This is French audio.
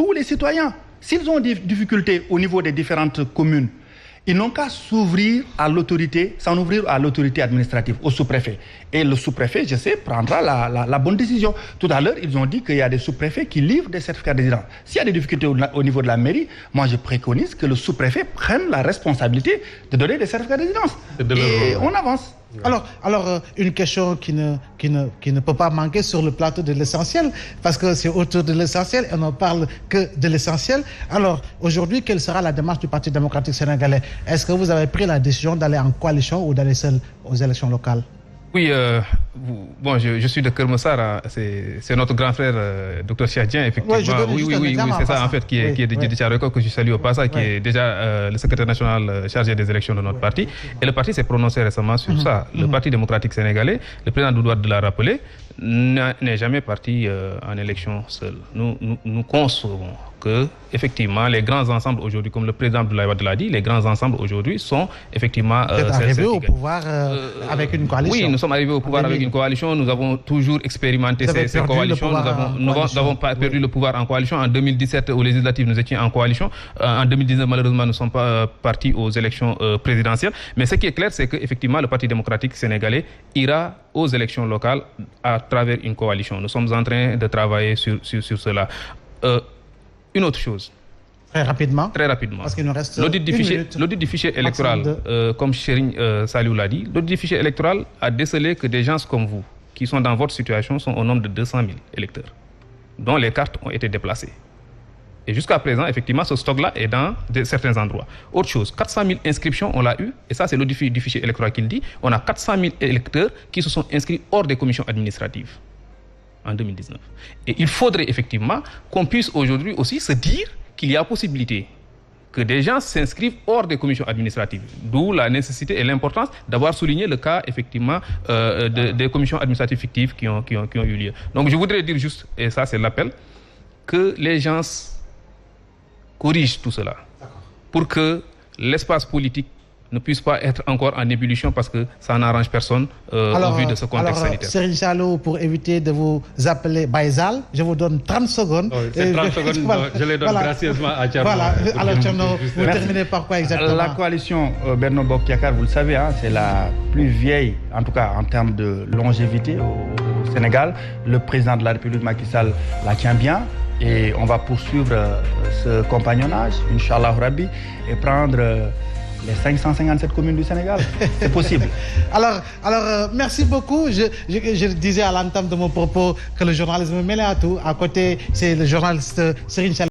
tous les citoyens. S'ils ont des difficultés au niveau des différentes communes, ils n'ont qu'à s'ouvrir à l'autorité, s'en ouvrir à l'autorité administrative, au sous-préfet. Et le sous-préfet, je sais, prendra la bonne décision. Tout à l'heure, ils ont dit qu'il y a des sous-préfets qui livrent des certificats de résidence. S'il y a des difficultés au niveau de la mairie, moi je préconise que le sous-préfet prenne la responsabilité de donner des certificats de résidence. Et on avance. Alors, une question qui ne peut pas manquer sur le plateau de l'essentiel, parce que c'est autour de l'essentiel et on ne parle que de l'essentiel. Alors, aujourd'hui, quelle sera la démarche du Parti démocratique sénégalais? Est-ce que vous avez pris la décision d'aller en coalition ou d'aller seul aux élections locales? Oui, bon, je suis de Kermessar, c'est notre grand frère, Dr Chadien, effectivement. Oui, c'est ça, en fait, qui est de Djidichareko, que je salue au passage, qui est déjà le secrétaire national chargé des élections de notre parti. Et le parti s'est prononcé récemment sur ça. Le Parti démocratique sénégalais, le président Doudouat de l'a rappelé, n'est jamais parti en élection seul. Nous concevons que, effectivement, les grands ensembles aujourd'hui, comme le président Abdoulaye Wade l'a dit, les grands ensembles aujourd'hui sont effectivement... Vous êtes arrivé au pouvoir avec une coalition. Oui, nous sommes arrivés au pouvoir avec une coalition. Nous avons toujours expérimenté ces coalitions. Nous avons perdu le pouvoir en coalition. En 2017, aux législatives, nous étions en coalition. En 2019, malheureusement, nous ne sommes pas partis aux élections présidentielles. Mais ce qui est clair, c'est qu'effectivement, le Parti démocratique sénégalais ira aux élections locales à travers une coalition. Nous sommes en train de travailler sur cela. Une autre chose. Très rapidement. Très rapidement. Parce qu'il nous reste l'audit du fichier électoral, comme Chérine Saliou l'a dit, l'audit du fichier électoral a décelé que des gens comme vous, qui sont dans votre situation, sont au nombre de 200 000 électeurs, dont les cartes ont été déplacées. Et jusqu'à présent, effectivement, ce stock-là est dans certains endroits. Autre chose, 400 000 inscriptions, on l'a eu, et ça c'est l'audit du fichier électoral qui le dit, on a 400 000 électeurs qui se sont inscrits hors des commissions administratives en 2019. Et il faudrait effectivement qu'on puisse aujourd'hui aussi se dire qu'il y a possibilité que des gens s'inscrivent hors des commissions administratives. D'où la nécessité et l'importance d'avoir souligné le cas, effectivement, des commissions administratives fictives qui ont eu lieu. Donc je voudrais dire juste, et ça c'est l'appel, que les gens corrigent tout cela pour que l'espace politique ne puisse pas être encore en ébullition parce que ça n'arrange personne au vu de ce contexte sanitaire. Serigne Saliou, pour éviter de vous appeler Baïzal, je vous donne 30 secondes. C'est 30 secondes, je les donne gracieusement à Thierno. Voilà, alors Thierno, vous terminez par quoi exactement? La coalition Benno Bokk Yakaar, vous le savez, hein, c'est la plus vieille, en tout cas en termes de longévité au Sénégal. Le président de la République, Macky Sall, la tient bien. Et on va poursuivre ce compagnonnage, Inch'Allah Rabbi, et prendre... les 557 communes du Sénégal, c'est possible. Alors, merci beaucoup. Je disais à l'entame de mon propos que le journalisme mêlé à tout. À côté, c'est le journaliste Serigne Saliou.